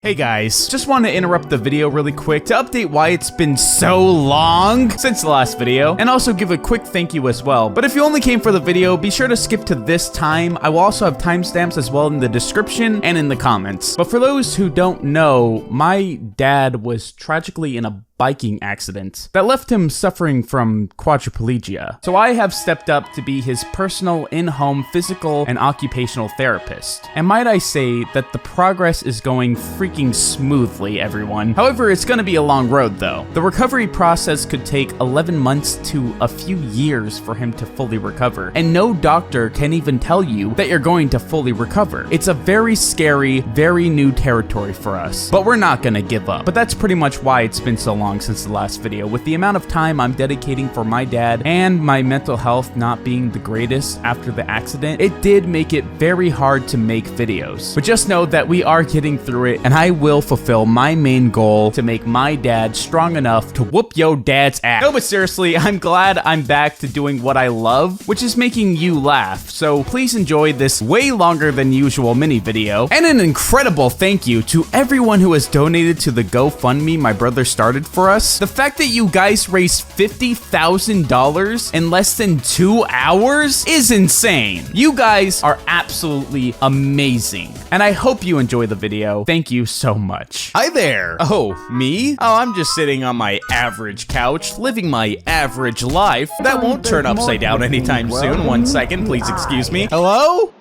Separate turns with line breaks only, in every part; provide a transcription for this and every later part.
Hey guys, just want to interrupt the video really quick to update why it's been so long since the last video, and also give a quick thank you as well. But if you only came for the video, be sure to skip to this time. I will also have timestamps as well in the description and in the comments. But for those who don't know, my dad was tragically in a biking accident that left him suffering from quadriplegia. So I have stepped up to be his personal in-home physical and occupational therapist. And might I say that the progress is going freaking smoothly, everyone. However, it's gonna be a long road though. The recovery process could take 11 months to a few years for him to fully recover. And no doctor can even tell you that you're going to fully recover. It's a very scary, very new territory for us. But we're not gonna give up. But that's pretty much why it's been so long since the last video. With the amount of time I'm dedicating for my dad and my mental health not being the greatest after the accident, it did make it very hard to make videos. But just know that we are getting through it, and I will fulfill my main goal to make my dad strong enough to whoop yo dad's ass. No, but seriously, I'm glad I'm back to doing what I love, which is making you laugh. So please enjoy this way longer than usual mini video. And an incredible thank you to everyone who has donated to the GoFundMe my brother started for us. The fact that you guys raised $50,000 in less than 2 hours is insane. You guys are absolutely amazing. And I hope you enjoy the video. Thank you so much.
Hi there.
Oh, me?
Oh, I'm just sitting on my average couch, living my average life. That won't turn upside down anytime soon. 1 second, please excuse me. Hello?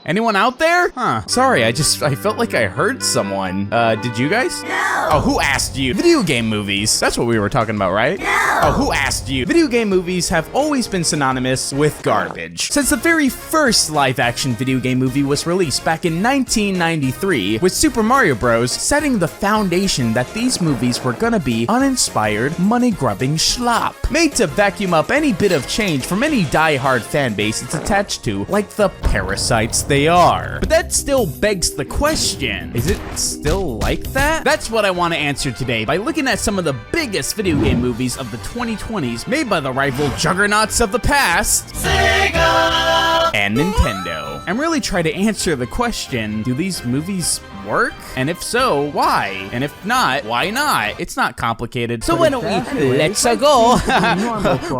Anyone out there?
Huh.
Sorry, I felt like I heard someone. Did you guys?
No. Oh, who asked you?
Video game movies. That's what we were talking about, right?
No. Oh, who asked you?
Video game movies have always been synonymous with garbage. Since the very first live-action video game movie was released back in 1993, with Super Mario Bros. Setting the foundation that these movies were gonna be uninspired, money-grubbing slop, made to vacuum up any bit of change from any die-hard fan base it's attached to, like the parasites they are. But that still begs the question, is it still like that? That's what I want to answer today by looking at some of the biggest video game movies of the 2020s made by the rival juggernauts of the past, Sega and Nintendo, and really try to answer the question, do these movies work? And if so, why? And if not, why not? It's not complicated. So why don't we let's go?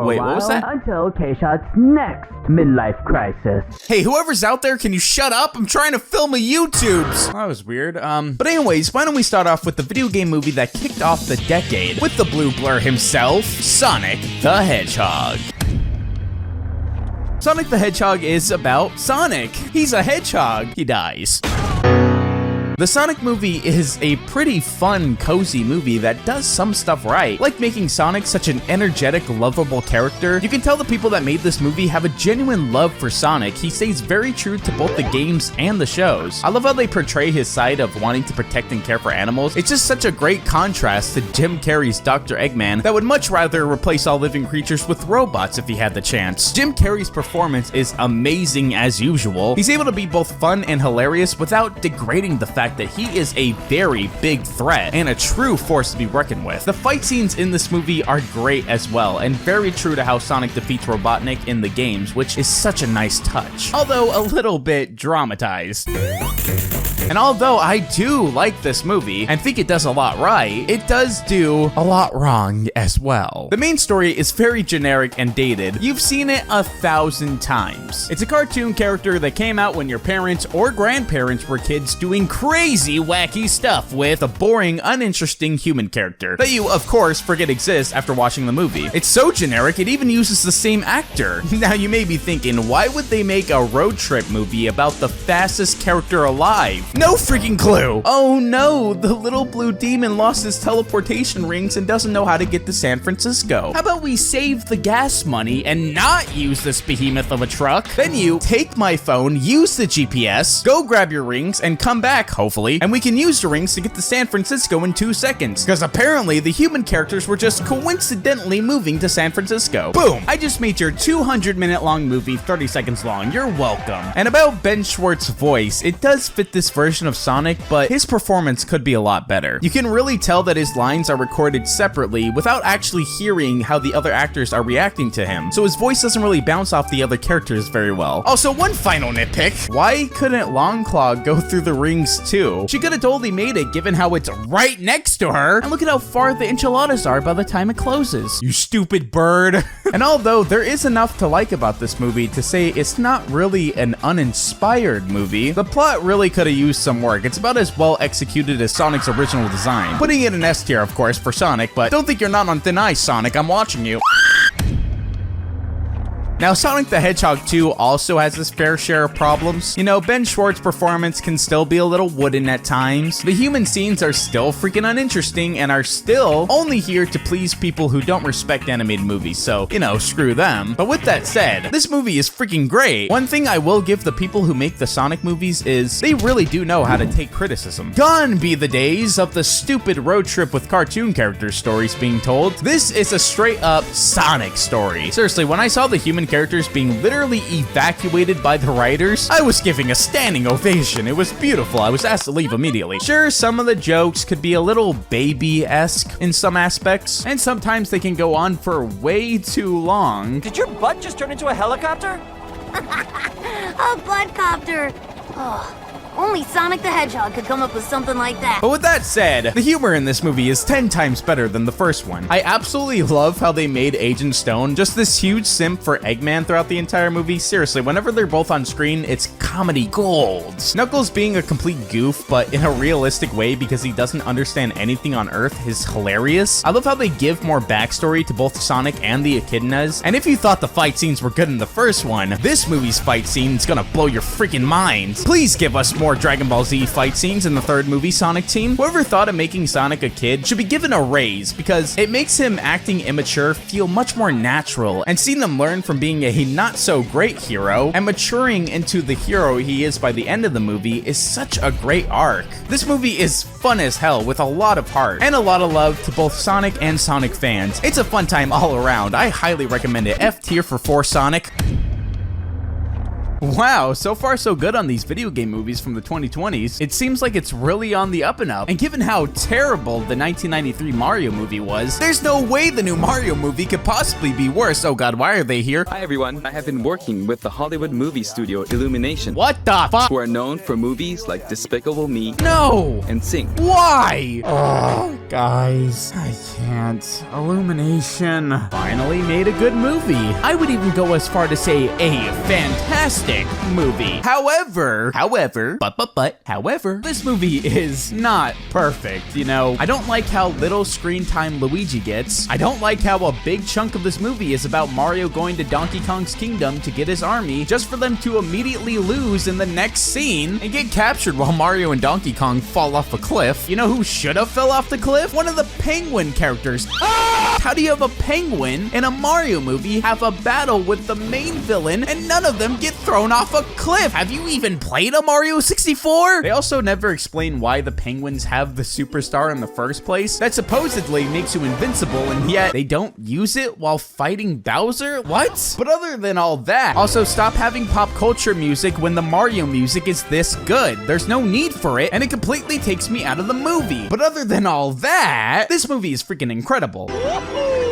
Wait, what was that?
Until Kshot's next midlife crisis.
Hey, whoever's out there, can you shut up? I'm trying to film a YouTubes. That was weird. But anyways, why don't we start off with the video game movie that kicked off the decade with the blue blur himself, Sonic the Hedgehog. Sonic the Hedgehog is about Sonic. He's a hedgehog. He dies. The Sonic movie is a pretty fun, cozy movie that does some stuff right, like making Sonic such an energetic, lovable character. You can tell the people that made this movie have a genuine love for Sonic. He stays very true to both the games and the shows. I love how they portray his side of wanting to protect and care for animals. It's just such a great contrast to Jim Carrey's Dr. Eggman that would much rather replace all living creatures with robots if he had the chance. Jim Carrey's performance is amazing as usual. He's able to be both fun and hilarious without degrading the fact that he is a very big threat and a true force to be reckoned with. The fight scenes in this movie are great as well, and very true to how Sonic defeats Robotnik in the games, which is such a nice touch, although a little bit dramatized. And although I do like this movie and think it does a lot right, it does do a lot wrong as well. The main story is very generic and dated. You've seen it 1,000 times. It's a cartoon character that came out when your parents or grandparents were kids doing crazy, wacky stuff with a boring, uninteresting human character that you, of course, forget exists after watching the movie. It's so generic, it even uses the same actor. Now you may be thinking, why would they make a road trip movie about the fastest character alive? No freaking clue. Oh no, the little blue demon lost his teleportation rings and doesn't know how to get to San Francisco. How about we save the gas money and not use this behemoth of a truck? Then you take my phone, use the GPS, go grab your rings, and come back, hopefully, and we can use the rings to get to San Francisco in 2 seconds. Because apparently the human characters were just coincidentally moving to San Francisco. Boom! I just made your 200-minute long movie 30 seconds long. You're welcome. And about Ben Schwartz's voice, it does fit this version of Sonic, but his performance could be a lot better. You can really tell that his lines are recorded separately without actually hearing how the other actors are reacting to him, so his voice doesn't really bounce off the other characters very well. Also, one final nitpick. Why couldn't Longclaw go through the rings too. She could have totally made it given how it's right next to her. And look at how far the enchiladas are by the time it closes. You stupid bird. And although there is enough to like about this movie to say it's not really an uninspired movie, the plot really could have used some work. It's about as well executed as Sonic's original design. Putting it in S tier, of course, for Sonic, but don't think you're not on thin ice, Sonic. I'm watching you. Now, Sonic the Hedgehog 2 also has his fair share of problems. You know, Ben Schwartz's performance can still be a little wooden at times. The human scenes are still freaking uninteresting and are still only here to please people who don't respect animated movies, so, you know, screw them. But with that said, this movie is freaking great. One thing I will give the people who make the Sonic movies is they really do know how to take criticism. Gone be the days of the stupid road trip with cartoon character stories being told. This is a straight up Sonic story. Seriously, when I saw the human characters being literally evacuated by the writers, I was giving a standing ovation. It was beautiful. I was asked to leave immediately. Sure, some of the jokes could be a little baby-esque in some aspects, and sometimes they can go on for way too long.
Did your butt just turn into a helicopter?
A buttcopter. Oh, only Sonic the Hedgehog could come up with something like that.
But with that said, the humor in this movie is 10 times better than the first one. I absolutely love how they made Agent Stone just this huge simp for Eggman throughout the entire movie. Seriously, whenever they're both on screen, it's comedy gold. Knuckles being a complete goof, but in a realistic way because he doesn't understand anything on Earth is hilarious. I love how they give more backstory to both Sonic and the echidnas. And if you thought the fight scenes were good in the first one, this movie's fight scene is gonna blow your freaking mind. Please give us more Dragon Ball Z fight scenes in the third movie, Sonic Team. Whoever thought of making Sonic a kid should be given a raise because it makes him acting immature feel much more natural, and seeing them learn from being a not so great hero and maturing into the hero he is by the end of the movie is such a great arc. This movie is fun as hell with a lot of heart and a lot of love to both Sonic and Sonic fans. It's a fun time all around. I highly recommend it. F tier for Sonic. Wow, so far so good on these video game movies from the 2020s. It seems like it's really on the up and up. And given how terrible the 1993 Mario movie was, there's no way the new Mario movie could possibly be worse. Oh god, why are they here?
Hi everyone, I have been working with the Hollywood movie studio Illumination,
What the fuck?
who are known for movies like Despicable Me
No!
and Sing.
Why? Oh, guys, I can't. Illumination finally made a good movie. I would even go as far to say a fantastic movie. However, this movie is not perfect, you know? I don't like how little screen time Luigi gets. I don't like how a big chunk of this movie is about Mario going to Donkey Kong's kingdom to get his army, just for them to immediately lose in the next scene and get captured while Mario and Donkey Kong fall off a cliff. You know who should have fell off the cliff? One of the penguin characters. How do you have a penguin in a Mario movie have a battle with the main villain and none of them get thrown off a cliff? Have you even played a Mario 64? They also never explain why the penguins have the superstar in the first place that supposedly makes you invincible, and yet they don't use it while fighting Bowser? What? But other than all that, also stop having pop culture music when the Mario music is this good. There's no need for it, and it completely takes me out of the movie. But other than all that, this movie is freaking incredible.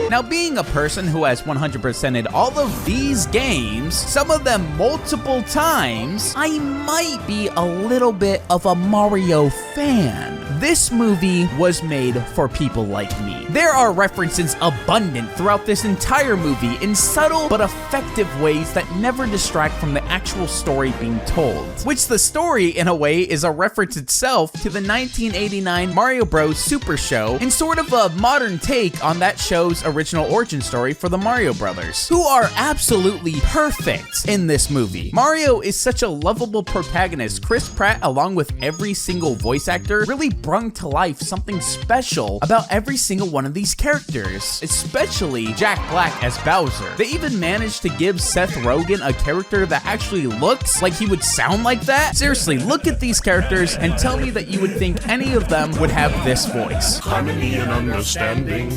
Now, being a person who has 100%ed all of these games, some of them multiple times, I might be a little bit of a Mario fan. This movie was made for people like me. There are references abundant throughout this entire movie in subtle but effective ways that never distract from the actual story being told. Which the story, in a way, is a reference itself to the 1989 Mario Bros. Super Show and sort of a modern take on that show's original origin story for the Mario Brothers, who are absolutely perfect in this movie. Mario is such a lovable protagonist. Chris Pratt, along with every single voice actor, really brought to life something special about every single one of these characters, especially Jack Black as Bowser. They even managed to give Seth Rogen a character that actually looks like he would sound like that. Seriously, look at these characters and tell me that you would think any of them would have this voice.
Harmony and understanding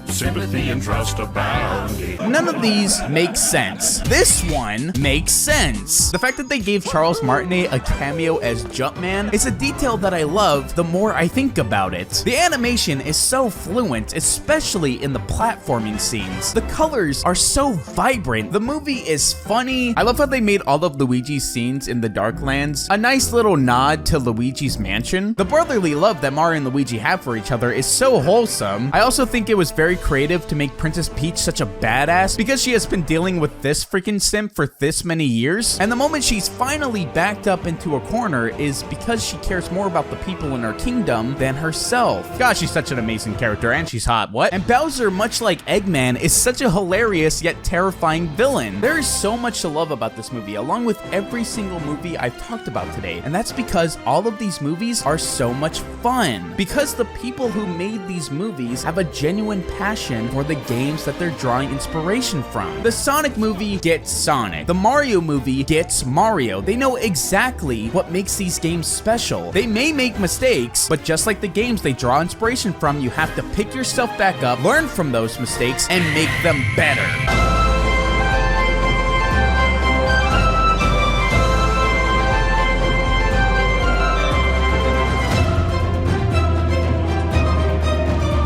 sympathy and trust abounding.
None of these make sense. This one makes sense. The fact that they gave Charles Martinet a cameo as Jumpman is a detail that I love the more I think about it. The animation is so fluent, especially in the platforming scenes. The colors are so vibrant. The movie is funny. I love how they made all of Luigi's scenes in the Darklands a nice little nod to Luigi's mansion. The brotherly love that Mario and Luigi have for each other is so wholesome. I also think it was very creative to make Princess Peach such a badass because she has been dealing with this freaking simp for this many years, and the moment she's finally backed up into a corner is because she cares more about the people in her kingdom than herself. Gosh, she's such an amazing character, and she's hot, what? And Bowser, much like Eggman, is such a hilarious yet terrifying villain. There is so much to love about this movie, along with every single movie I've talked about today, and that's because all of these movies are so much fun. Because the people who made these movies have a genuine passion for the games that they're drawing inspiration from. The Sonic movie gets Sonic. The Mario movie gets Mario. They know exactly what makes these games special. They may make mistakes, but just like the games they draw inspiration from, you have to pick yourself back up, learn from those mistakes, and make them better.